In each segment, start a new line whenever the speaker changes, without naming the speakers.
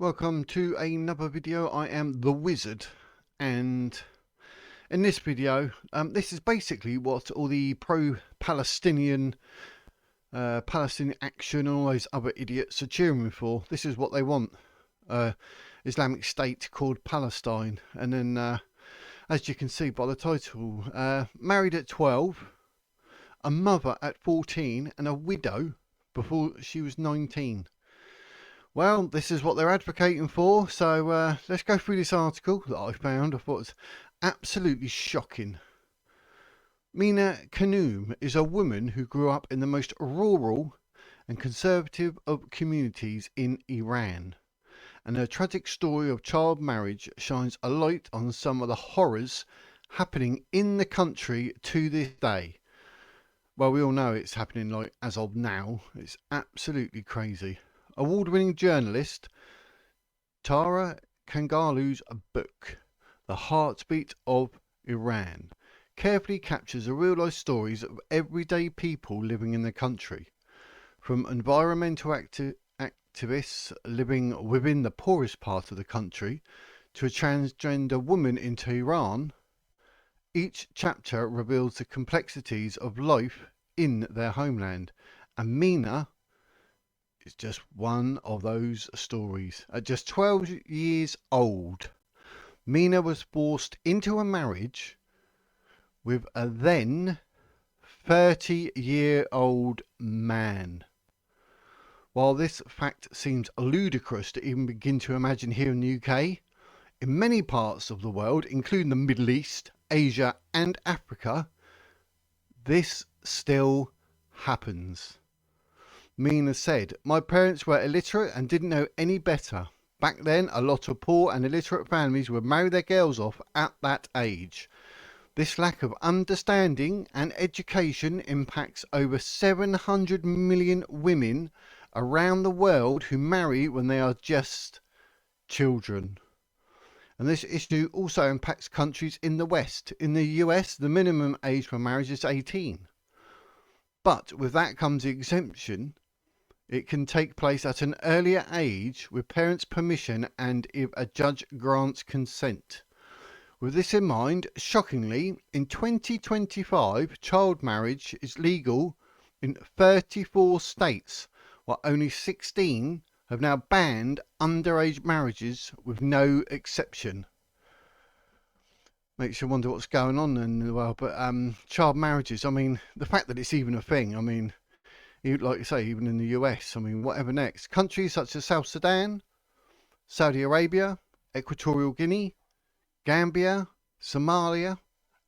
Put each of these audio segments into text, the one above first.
Welcome to another video. I am the Wizard, and in this video, this is basically what all the pro-Palestinian Palestinian action and all those other idiots are cheering for. This is what they want. Islamic State called Palestine. And then, as you can see by the title, married at 12, a mother at 14, and a widow before she was 19. Well, this is what they're advocating for, so let's go through this article that I found. I thought it was absolutely shocking. Mina Khanoom is a woman who grew up in the most rural and conservative of communities in Iran, and her tragic story of child marriage shines a light on some of the horrors happening in the country to this day. Well, we all know it's happening like as of now. It's absolutely crazy. Award-winning journalist Tara Kangarlou's book, The Heartbeat of Iran, carefully captures the real-life stories of everyday people living in the country, from environmental activists living within the poorest part of the country to a transgender woman in Tehran. Each chapter reveals the complexities of life in their homeland, and Mina is just one of those stories. At just 12 years old, Mina was forced into a marriage with a then 30-year-old man. While this fact seems ludicrous to even begin to imagine here in the UK, in many parts of the world, including the Middle East, Asia and Africa, this still happens. Mina said, "My parents were illiterate and didn't know any better. Back then, a lot of poor and illiterate families would marry their girls off at that age. This lack of understanding and education impacts over 700 million women around the world who marry when they are just children." And this issue also impacts countries in the West. In the US, the minimum age for marriage is 18. But with that comes the exemption. It can take place at an earlier age with parents' permission and if a judge grants consent. With this in mind, shockingly, in 2025, child marriage is legal in 34 states, while only 16 have now banned underage marriages with no exception. Makes you wonder what's going on in the world. But child marriages, I mean, the fact that it's even a thing, I mean, like you say, even in the US, I mean, whatever next. Countries such as South Sudan, Saudi Arabia, Equatorial Guinea, Gambia, Somalia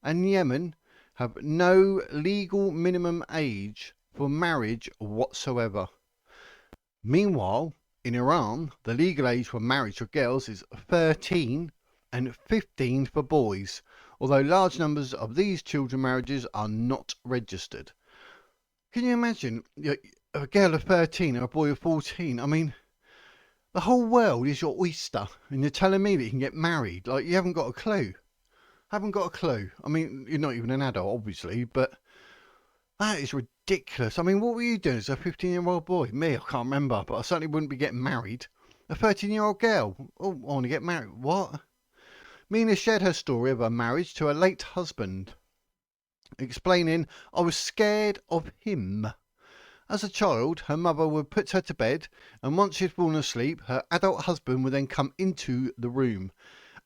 and Yemen have no legal minimum age for marriage whatsoever. Meanwhile, in Iran, the legal age for marriage for girls is 13 and 15 for boys, although large numbers of these children marriages are not registered. Can you imagine a girl of 13 or a boy of 14? I mean, the whole world is your oyster, and you're telling me that you can get married. Like, you haven't got a clue. Haven't got a clue. I mean, you're not even an adult, obviously, but that is ridiculous. I mean, what were you doing as a 15-year-old boy? Me, I can't remember, but I certainly wouldn't be getting married. A 13-year-old girl? Oh, I want to get married. What? Mina shared her story of her marriage to her late husband, explaining, "I was scared of him. As a child, her mother would put her to bed, and once she'd fallen asleep, her adult husband would then come into the room.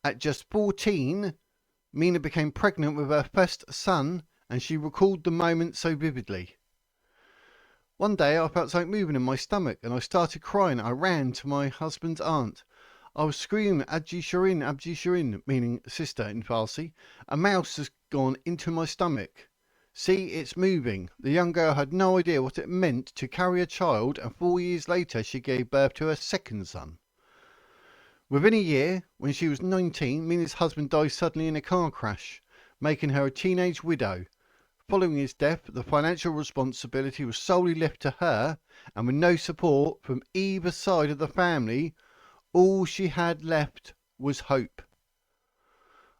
At just 14, Mina became pregnant with her first son, and she recalled the moment so vividly. One day, I felt something moving in my stomach, and I started crying. I ran to my husband's aunt. I was screaming, 'Abji Shirin,' meaning sister in Farsi. A mouse has gone into my stomach. See, it's moving.' The young girl had no idea what it meant to carry a child, and 4 years later she gave birth to her second son. Within a year, when she was 19, Mina's husband died suddenly in a car crash, making her a teenage widow. Following his death, the financial responsibility was solely left to her, and with no support from either side of the family, all she had left was hope.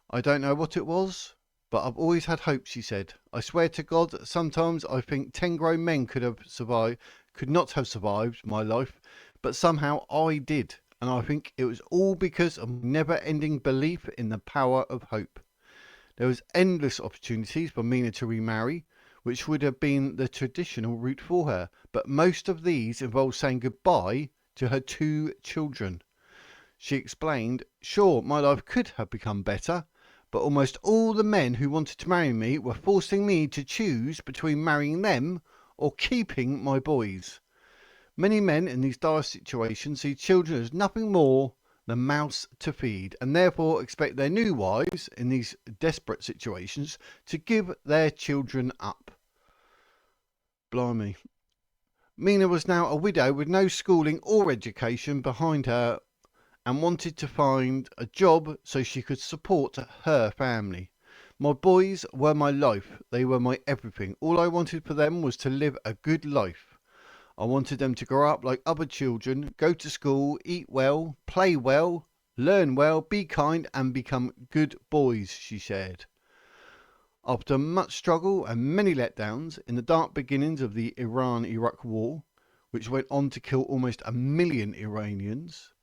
'I don't know what it was, but I've always had hope,' she said. 'I swear to God that sometimes I think 10 grown men could not have survived my life, but somehow I did, And I think it was all because of never-ending belief in the power of hope. There was endless opportunities for Mina to remarry, which would have been the traditional route for her, but most of these involved saying goodbye to her 2 children. She explained, "Sure, my life could have become better, but almost all the men who wanted to marry me were forcing me to choose between marrying them or keeping my boys. Many men in these dire situations see children as nothing more than mouths to feed, and therefore expect their new wives in these desperate situations to give their children up." Blimey. Mina was now a widow with no schooling or education behind her and wanted to find a job so she could support her family. "My boys were my life. They were my everything. All I wanted for them was to live a good life. I wanted them to grow up like other children, go to school, eat well, play well, learn well, be kind and become good boys," she shared. After much struggle and many letdowns in the dark beginnings of the Iran-Iraq war, which went on to kill almost 1 million Iranians,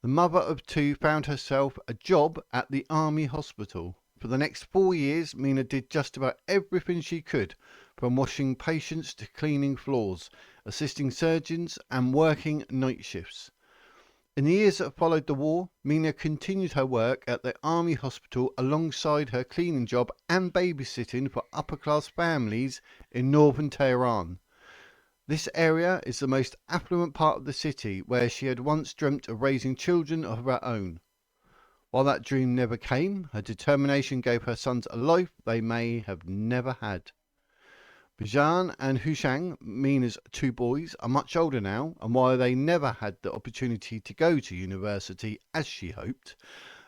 the mother of 2 found herself a job at the army hospital. For the next 4 years, Mina did just about everything she could, from washing patients to cleaning floors, assisting surgeons and working night shifts. In the years that followed the war, Mina continued her work at the army hospital alongside her cleaning job and babysitting for upper-class families in northern Tehran. This area is the most affluent part of the city, where she had once dreamt of raising children of her own. While that dream never came, her determination gave her sons a life they may have never had. Bijan and Hushang, Mina's 2 boys, are much older now, and while they never had the opportunity to go to university as she hoped,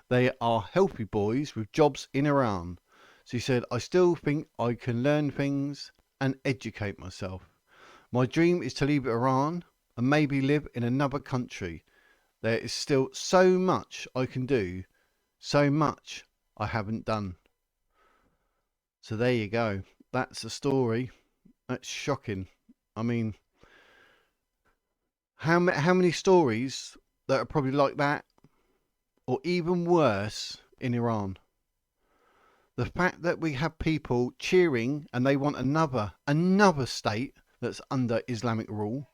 they are healthy boys with jobs in Iran. She said, "I still think I can learn things and educate myself. My dream is to leave Iran and maybe live in another country. There is still so much I can do, so much I haven't done." So there you go. That's the story. That's shocking. I mean, how many stories that are probably like that, or even worse, in Iran? The fact that we have people cheering and they want another state that's under Islamic rule,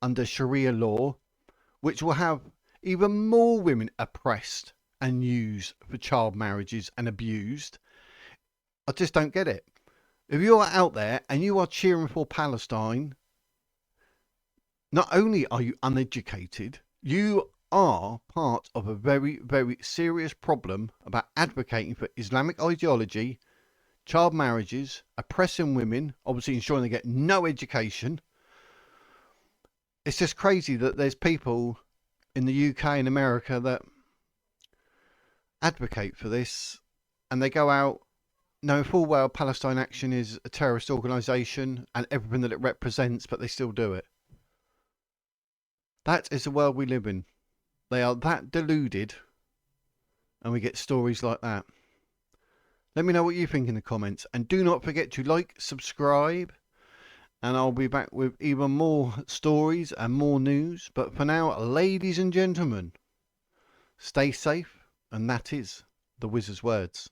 under Sharia law, which will have even more women oppressed and used for child marriages and abused. I just don't get it. If you are out there and you are cheering for Palestine, not only are you uneducated, you are part of a very, very serious problem about advocating for Islamic ideology, child marriages, oppressing women, obviously ensuring they get no education. It's just crazy that there's people in the UK and America that advocate for this, and they go out knowing full well Palestine Action is a terrorist organisation and everything that it represents, but they still do it. That is the world we live in. They are that deluded, and we get stories like that. Let me know what you think in the comments, and do not forget to like, subscribe, and I'll be back with even more stories and more news. But for now, ladies and gentlemen, stay safe, and that is the Wizard's words.